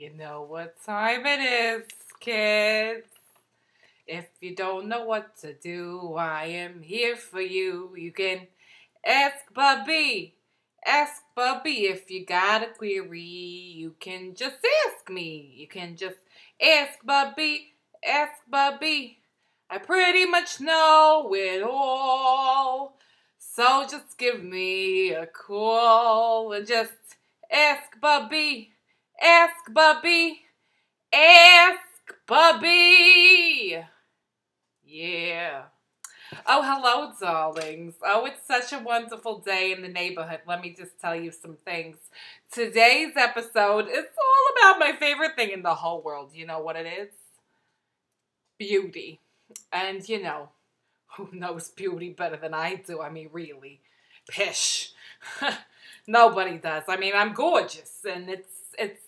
You know what time it is, kids. If you don't know what to do, I am here for you. You can ask Bubbie. Ask Bubbie if you got a query. You can just ask me. You can just ask Bubbie. Ask Bubbie. I pretty much know it all. So just give me a call and just ask Bubbie. Ask Bubbie. Ask Bubbie. Yeah. Oh, hello, darlings. Oh, it's such a wonderful day in the neighborhood. Let me just tell you some things. Today's episode is all about my favorite thing in the whole world. You know what it is? Beauty. And, you know, who knows beauty better than I do? I mean, really. Pish. Nobody does. I mean, I'm gorgeous, and it's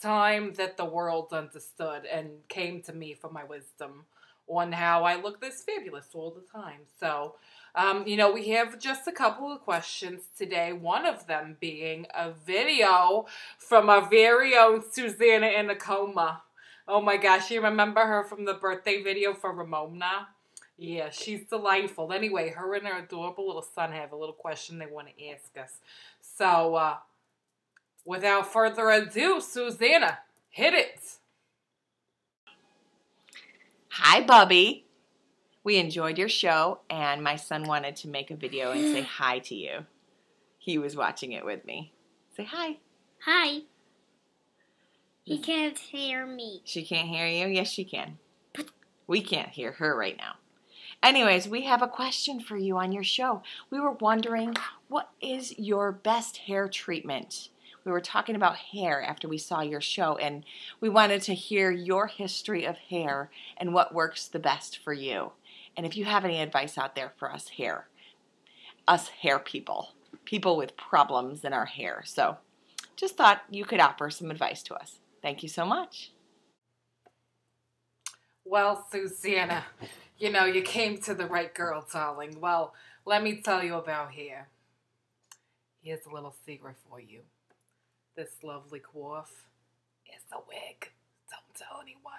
time that the world understood and came to me for my wisdom on how I look this fabulous all the time. So, you know, we have just a couple of questions today. One of them being a video from our very own Susanna in a coma. Oh my gosh, you remember her from the birthday video for Ramona? Yeah, she's delightful. Anyway, her and her adorable little son have a little question they want to ask us. So, without further ado, Susanna, hit it. Hi, Bubbie. We enjoyed your show, and my son wanted to make a video and say hi to you. He was watching it with me. Say hi. Hi. He can't hear me. She can't hear you? Yes, she can. We can't hear her right now. Anyways, we have a question for you on your show. We were wondering, what is your best hair treatment? We were talking about hair after we saw your show, and we wanted to hear your history of hair and what works the best for you. And if you have any advice out there for us hair people with problems in our hair. So just thought you could offer some advice to us. Thank you so much. Well, Susanna, you know, you came to the right girl, darling. Well, let me tell you about hair. Here's a little secret for you. This lovely coif is a wig. Don't tell anyone.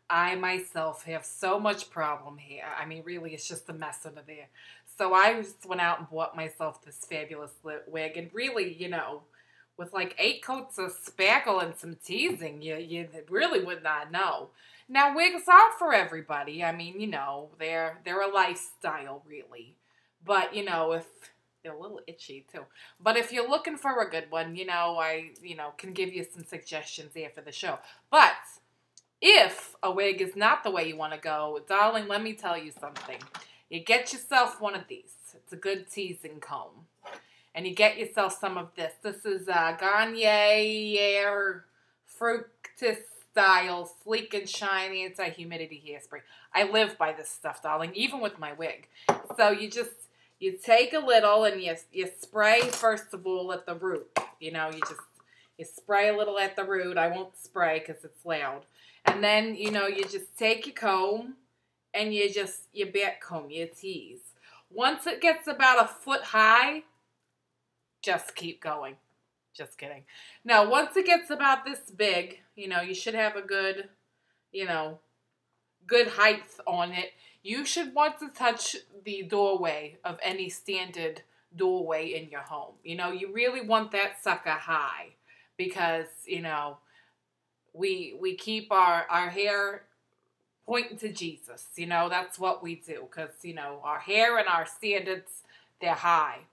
I myself have so much problem hair. I mean, really, it's just a mess under there. So I just went out and bought myself this fabulous wig. And really, you know, with like 8 coats of spackle and some teasing, you really would not know. Now, wigs aren't for everybody. I mean, you know, they're a lifestyle, really. But, you know, if they're a little itchy, too. But if you're looking for a good one, you know, I can give you some suggestions after the show. But if a wig is not the way you want to go, darling, let me tell you something. You get yourself one of these. It's a good teasing comb. And you get yourself some of this. This is Garnier Fructis Style Sleek and Shiny Anti-Humidity Hairspray. I live by this stuff, darling, even with my wig. So you take a little and you spray first of all at the root. You know, you spray a little at the root. I won't spray because it's loud. And then, you know, you just take your comb and you back comb, you tease. Once it gets about 1 foot high, just keep going. Just kidding. Now, once it gets about this big, you know, you should have a good, you know, good height on it. You should want to touch the doorway of any standard doorway in your home. You know, you really want that sucker high because, you know, we keep our hair pointing to Jesus. You know, that's what we do because, you know, our hair and our standards, they're high.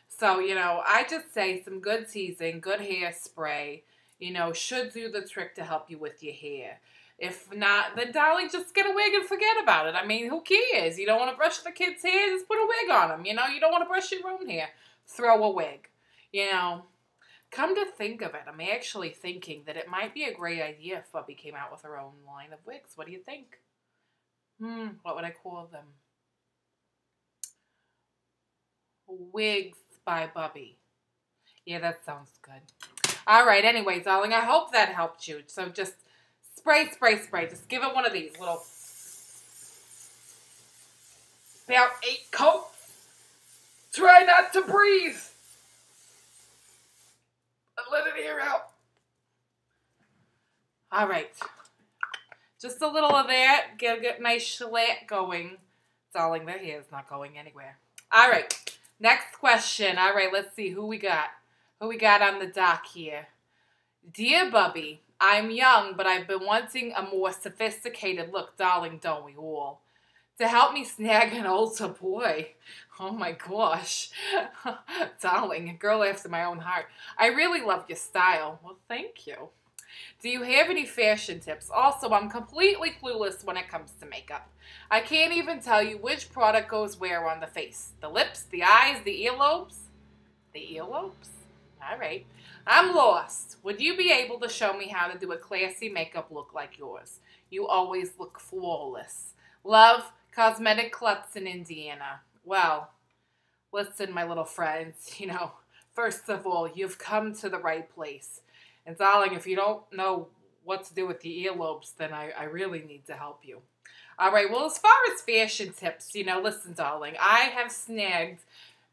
So, you know, I just say some good teasing, good hairspray, you know, should do the trick to help you with your hair. If not, then darling, just get a wig and forget about it. I mean, who cares? You don't want to brush the kids' hair? Just put a wig on them. You know, you don't want to brush your own hair. Throw a wig. You know, come to think of it, I'm actually thinking that it might be a great idea if Bubbie came out with her own line of wigs. What do you think? What would I call them? Wigs by Bubbie. Yeah, that sounds good. All right, anyway, darling, I hope that helped you. So just spray, spray, spray. Just give it one of these little about 8 coats. Try not to breathe. And let it air out. All right. Just a little of that. Get a nice shellac going. Darling, their hair is not going anywhere. All right. Next question. All right, let's see who we got. Who we got on the dock here? Dear Bubbie, I'm young, but I've been wanting a more sophisticated look, darling, don't we all? To help me snag an older boy. Oh my gosh. Darling, a girl after my own heart. I really love your style. Well, thank you. Do you have any fashion tips? Also, I'm completely clueless when it comes to makeup. I can't even tell you which product goes where on the face. The lips, the eyes, the earlobes? The earlobes? All right. I'm lost. Would you be able to show me how to do a classy makeup look like yours? You always look flawless. Love, Cosmetic Klutz in Indiana. Well, listen, my little friends, first of all, you've come to the right place. And darling, if you don't know what to do with the earlobes, then I really need to help you. All right, well, as far as fashion tips, listen, darling, I have snagged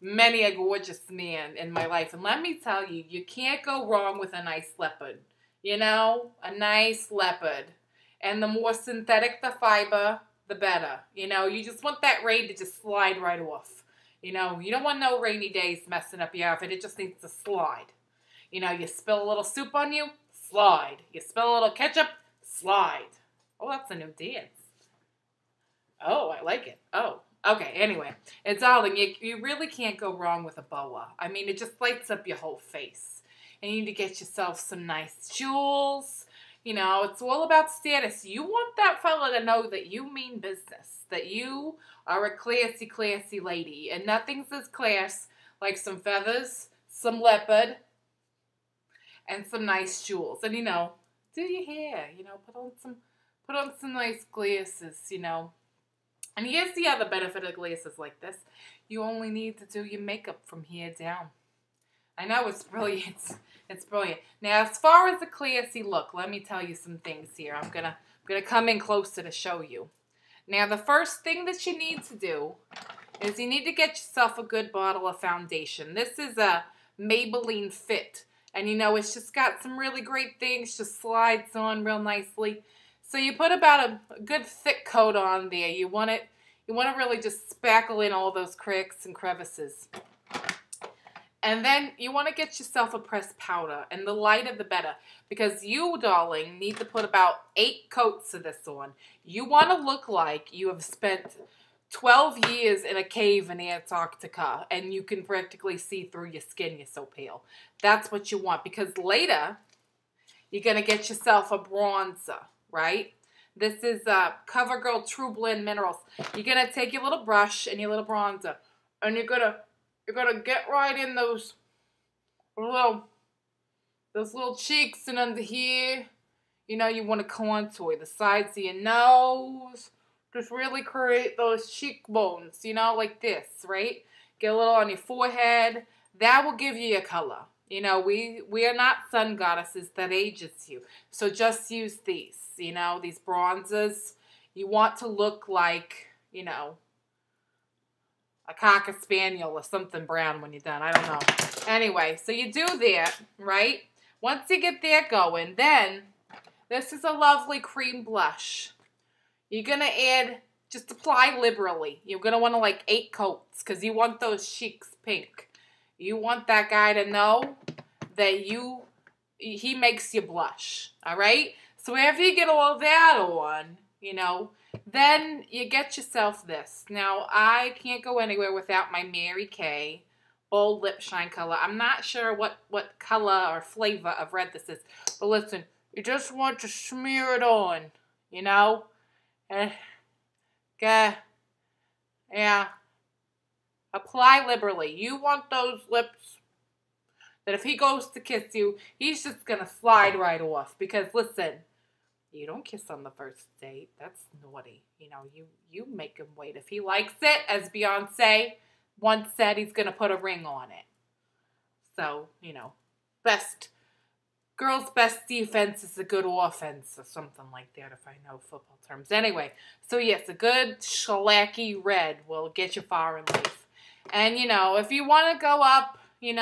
many a gorgeous man in my life. And let me tell you, you can't go wrong with a nice leopard. A nice leopard. And the more synthetic the fiber, the better. You just want that rain to just slide right off. You don't want no rainy days messing up your outfit. It just needs to slide. You spill a little soup on you, slide. You spill a little ketchup, slide. Oh, that's a new dance. Oh, I like it. Oh, okay, anyway. And darling, you really can't go wrong with a boa. I mean, it just lights up your whole face. And you need to get yourself some nice jewels. It's all about status. You want that fella to know that you mean business. That you are a classy, classy lady. And nothing says class like some feathers, some leopard, and some nice jewels. And, do your hair, put on some nice glasses, And here's the other benefit of glasses like this. You only need to do your makeup from here down. I know, it's brilliant. It's brilliant. Now, as far as the classy look, let me tell you some things here. I'm gonna come in closer to show you. Now, the first thing that you need to do is you need to get yourself a good bottle of foundation. This is a Maybelline Fit. And it's just got some really great things, just slides on real nicely. So you put about a good thick coat on there. You want to really just spackle in all those cracks and crevices. And then you want to get yourself a pressed powder, and the lighter the better. Because you, darling, need to put about 8 coats of this on. You want to look like you have spent 12 years in a cave in Antarctica, and you can practically see through your skin. You're so pale. That's what you want, because later you're going to get yourself a bronzer, right? This is CoverGirl True Blend Minerals. You're going to take your little brush and your little bronzer, and you're gonna get right in those little cheeks and under here. You want to contour the sides of your nose. Just really create those cheekbones, like this, right? Get a little on your forehead. That will give you a color. We are not sun goddesses that ages you. So just use these, these bronzers. You want to look like, a Cocker Spaniel or something brown when you're done. I don't know. Anyway, so you do that, right? Once you get that going, then this is a lovely cream blush. You're going to add, just apply liberally. You're going to want 8 coats because you want those cheeks pink. You want that guy to know that he makes you blush, all right? So after you get all that on, then you get yourself this. Now, I can't go anywhere without my Mary Kay Bold Lip Shine color. I'm not sure what color or flavor of red this is. But listen, you just want to smear it on, yeah. Apply liberally. You want those lips that if he goes to kiss you, he's just going to slide right off. Because, listen, you don't kiss on the first date. That's naughty. You make him wait. If he likes it, as Beyonce once said, he's going to put a ring on it. So, girl's best defense is a good offense or something like that, if I know football terms. Anyway, so yes, a good shellacky red will get you far in life. And, if you want to go up, you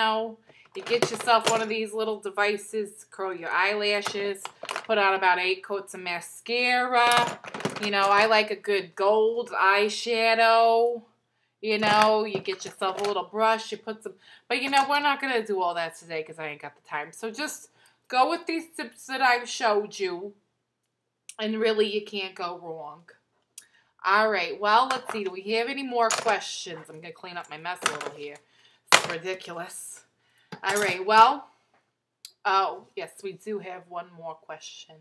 get yourself one of these little devices, curl your eyelashes, Put on about 8 coats of mascara. You know, I like a good gold eyeshadow. You know, you get yourself a little brush, you put some, but you know, we're not going to do all that today because I ain't got the time. So just go with these tips that I've showed you, and really you can't go wrong. All right, well, let's see. Do we have any more questions? I'm going to clean up my mess a little here. It's ridiculous. All right, well, oh, yes, we do have one more question.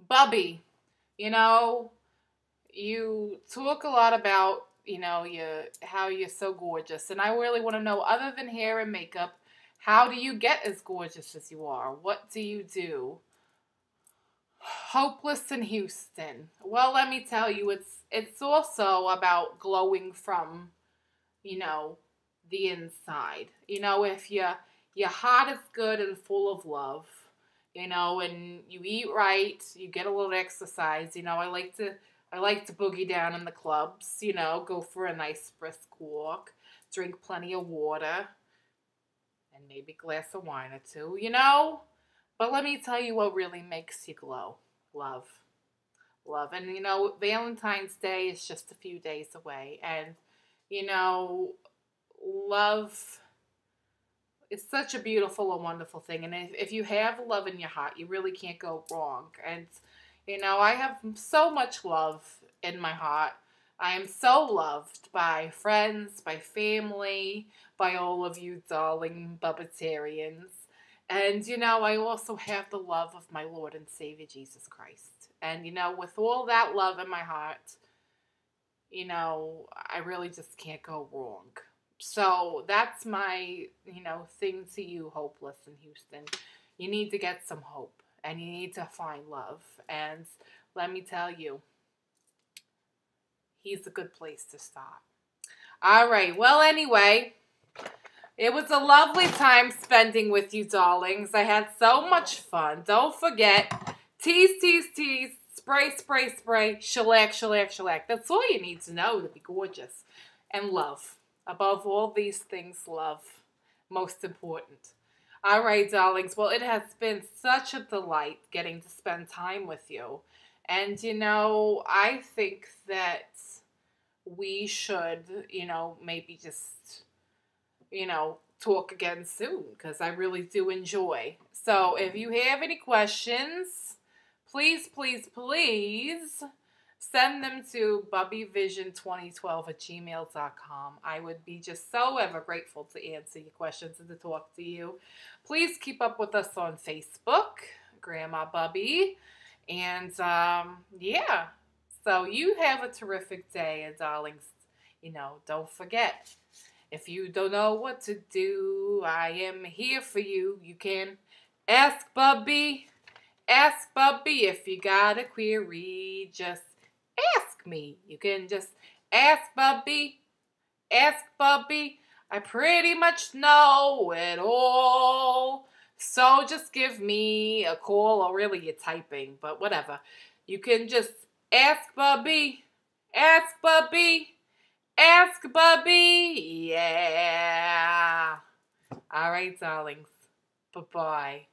Bubbie, you know, you talk a lot about, you know, how you're so gorgeous. And I really want to know, other than hair and makeup, how do you get as gorgeous as you are? What do you do? Hopeless in Houston. Well, let me tell you, it's also about glowing from, you know, the inside. You know, if your heart is good and full of love, you know, and you eat right, you get a little exercise. You know, I like to boogie down in the clubs, you know, go for a nice brisk walk, drink plenty of water, and maybe a glass of wine or two, you know. But let me tell you what really makes you glow. Love. Love. And, you know, Valentine's Day is just a few days away. And, you know, love is such a beautiful and wonderful thing. And if you have love in your heart, you really can't go wrong. And, you know, I have so much love in my heart. I am so loved by friends, by family, by all of you darling Bubbitarians. And, you know, I also have the love of my Lord and Savior, Jesus Christ. And, you know, with all that love in my heart, you know, I really just can't go wrong. So that's my, you know, thing to you, hopeless in Houston. You need to get some hope. And you need to find love. And let me tell you, he's a good place to start. All right. Well, anyway, it was a lovely time spending with you, darlings. I had so much fun. Don't forget, tease, tease, tease, spray, spray, spray, shellac, shellac, shellac. That's all you need to know to be gorgeous. And love. Above all these things, love. Most important. All right, darlings. Well, it has been such a delight getting to spend time with you. And, you know, I think that we should, you know, maybe just, you know, talk again soon, because I really do enjoy. So if you have any questions, please, please, please send them to bubbievision2012@gmail.com. I would be just so ever grateful to answer your questions and to talk to you. Please keep up with us on Facebook, Grandma Bubbie. And, yeah. So you have a terrific day, and darlings, you know, don't forget, if you don't know what to do, I am here for you. You can ask Bubbie. Ask Bubbie if you got a query. Just ask me. You can just ask Bubbie. Ask Bubbie. I pretty much know it all. So just give me a call, or really you're typing, but whatever. You can just ask Bubbie. Ask Bubbie. Ask Bubbie. Yeah. All right, darlings. Bye-bye.